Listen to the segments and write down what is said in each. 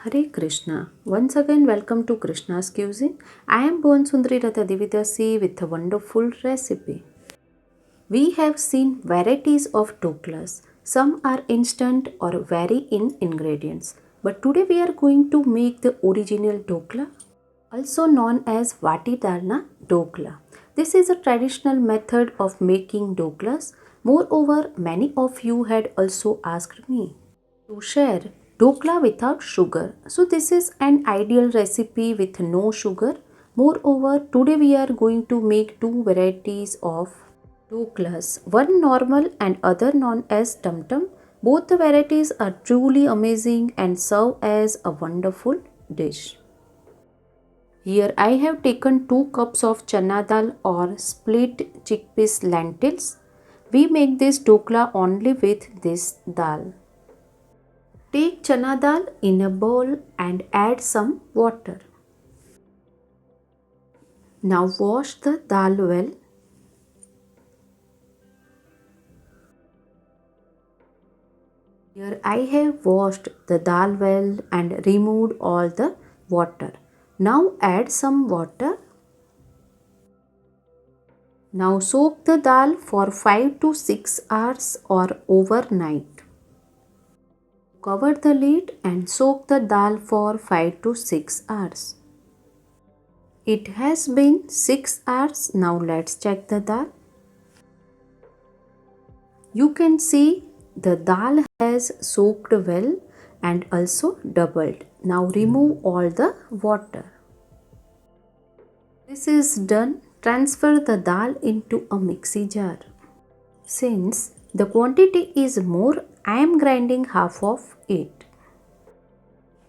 Hare Krishna. Once again, welcome to Krishna's Cuisine. I am Bhuvan Sundari Ratadividasi with a wonderful recipe. We have seen varieties of doklas. Some are instant or vary in ingredients. But today we are going to make the original dokla, also known as Vati Dalna dokla. This is a traditional method of making doklas. Moreover, many of you had also asked me to share dokla without sugar. So this is an ideal recipe with no sugar. Moreover, today we are going to make two varieties of doklas, one normal and other known as tum tum. Both the varieties are truly amazing and serve as a wonderful dish. Here I have taken 2 cups of chana dal or split chickpeas lentils. We make this dokla only with this dal. Take chana dal in a bowl and add some water. Now wash the dal well. Here I have washed the dal well and removed all the water. Now add some water. Now soak the dal for 5 to 6 hours or overnight. Cover the lid and soak the dal for 5 to 6 hours. It has been 6 hours. Now let's check the dal. You can see the dal has soaked well and also doubled. Now remove all the water. This is done. Transfer the dal into a mixie jar. Since the quantity is more, I am grinding half of it.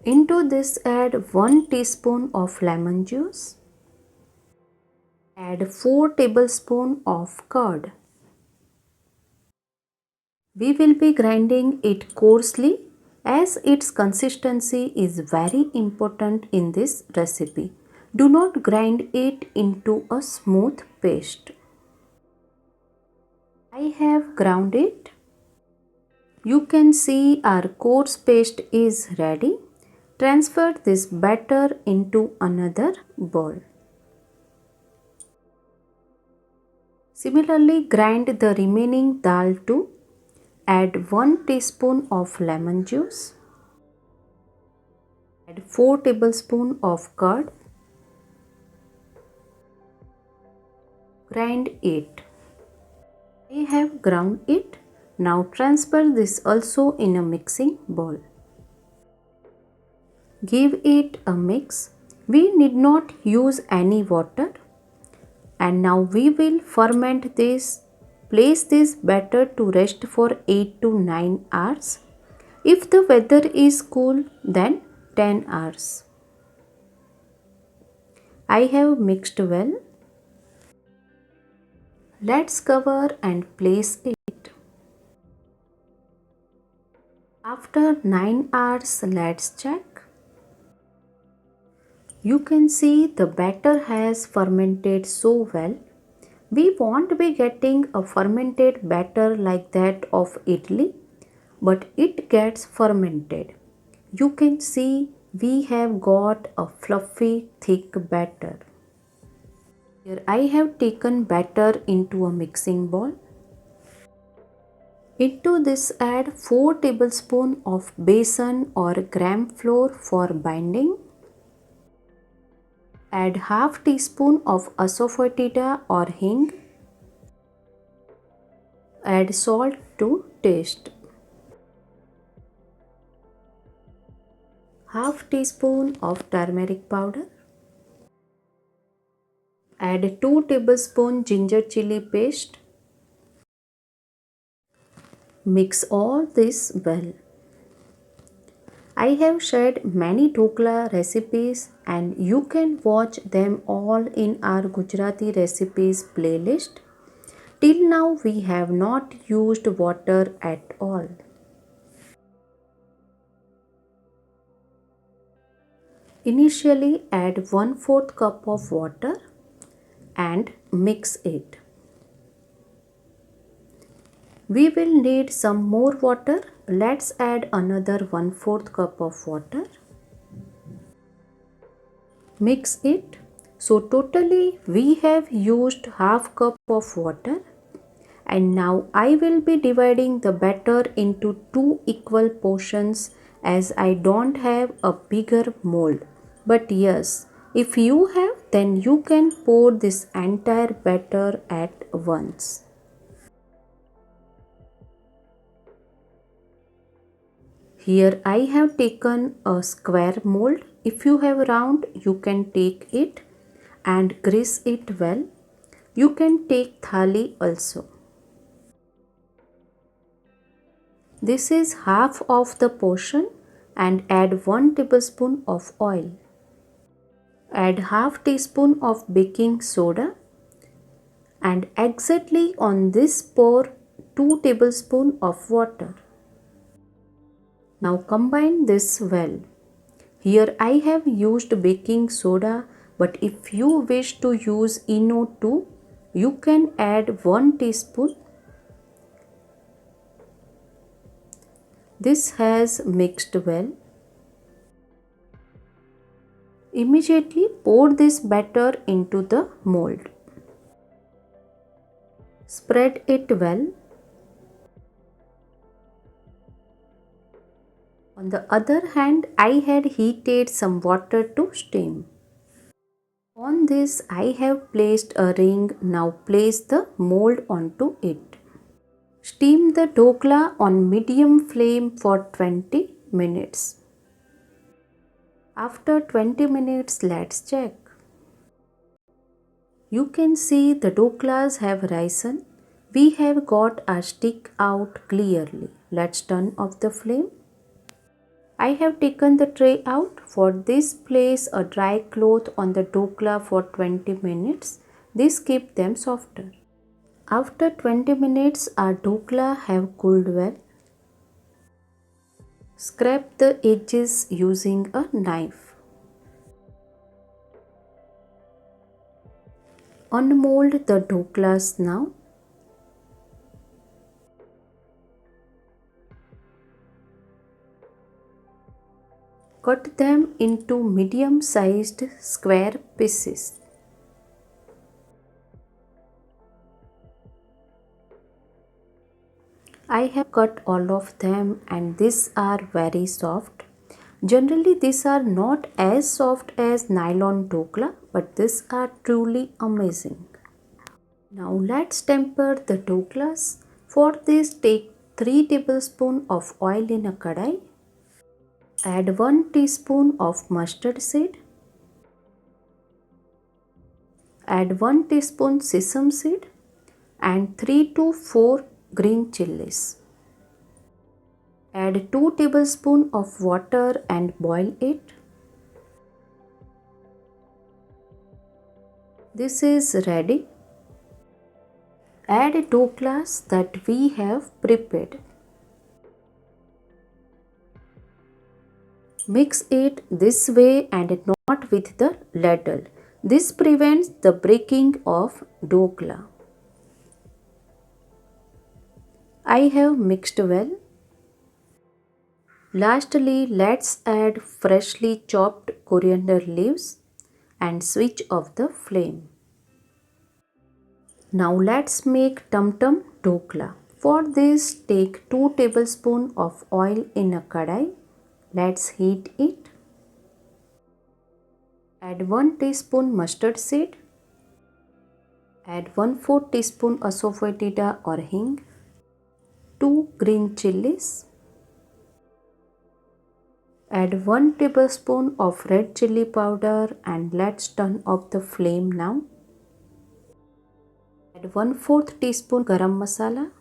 Into this add 1 teaspoon of lemon juice. Add 4 tablespoons of curd. We will be grinding it coarsely as its consistency is very important in this recipe. Do not grind it into a smooth paste. I have ground it. You can see our coarse paste is ready. Transfer this batter into another bowl. Similarly, grind the remaining dal too. Add 1 teaspoon of lemon juice. Add 4 tablespoons of curd. Grind it. I have ground it. Now transfer this also in a mixing bowl. Give it a mix. We need not use any water. And now we will ferment this. Place this batter to rest for 8 to 9 hours. If the weather is cool, then 10 hours. I have mixed well. Let's cover and place it. After 9 hours, let's check. You can see the batter has fermented so well. We won't be getting a fermented batter like that of idli, but it gets fermented. You can see we have got a fluffy thick batter. Here I have taken batter into a mixing bowl. Into this add 4 tablespoons of besan or gram flour for binding. Add half teaspoon of asafoetida or hing. Add salt to taste. Half teaspoon of turmeric powder. Add 2 tablespoon ginger chili paste. Mix all this well. I have shared many dokla recipes and you can watch them all in our Gujarati recipes playlist. Till now we have not used water at all. Initially add 1/4 cup of water and mix it. We will need some more water. Let's add another 1/4 cup of water. Mix it. So totally we have used half cup of water, and now I will be dividing the batter into two equal portions as I don't have a bigger mold. But yes, if you have, then you can pour this entire batter at once. Here I have taken a square mold. If you have round, you can take it and grease it well. You can take thali also. This is half of the portion and add 1 tablespoon of oil. Add half teaspoon of baking soda and exactly on this pour 2 tablespoon of water. Now combine this well. Here I have used baking soda, but if you wish to use ENO too, you can add 1 teaspoon. This has mixed well. Immediately pour this batter into the mold. Spread it well. On the other hand, I had heated some water to steam. On this, I have placed a ring. Now place the mold onto it. Steam the dokla on medium flame for 20 minutes. After 20 minutes, let's check. You can see the doklas have risen. We have got a stick out clearly. Let's turn off the flame. I have taken the tray out. For this, place a dry cloth on the dokla for 20 minutes. This keeps them softer. After 20 minutes, our dokla have cooled well. Scrape the edges using a knife. Unmold the doklas now. Cut them into medium-sized square pieces. I have cut all of them and these are very soft. Generally these are not as soft as nylon dokla, but these are truly amazing. Now let's temper the doklas. For this, take 3 tablespoons of oil in a kadai. Add 1 teaspoon of mustard seed. Add 1 teaspoon sesame seed and 3 to 4 green chilies. Add 2 tablespoons of water and boil it. This is ready. Add doklas that we have prepared. Mix it this way and not with the ladle. This prevents the breaking of dokla. I have mixed well. Lastly, let's add freshly chopped coriander leaves and switch off the flame. Now let's make tum tum dokla. For this, take 2 tablespoons of oil in a kadai. Let's heat it. Add 1 teaspoon mustard seed. Add 1/4 teaspoon asafoetida or hing. 2 green chilies. Add 1 tablespoon of red chili powder and let's turn off the flame now. Add 1/4 teaspoon garam masala.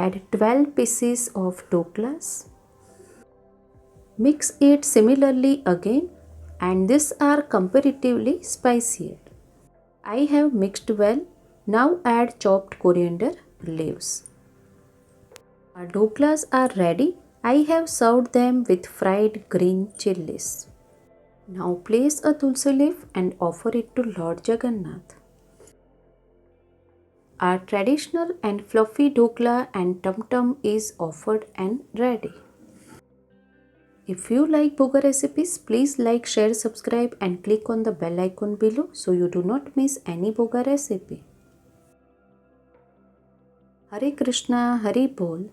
Add 12 pieces of doklas. Mix it similarly again and these are comparatively spicier. I have mixed well. Now add chopped coriander leaves. Our doklas are ready. I have served them with fried green chilies. Now place a tulsi leaf and offer it to Lord Jagannath. Our traditional and fluffy dokla and tum tum is offered and ready. If you like boga recipes, please like, share, subscribe and click on the bell icon below so you do not miss any boga recipe. Hare Krishna, Hari Bol.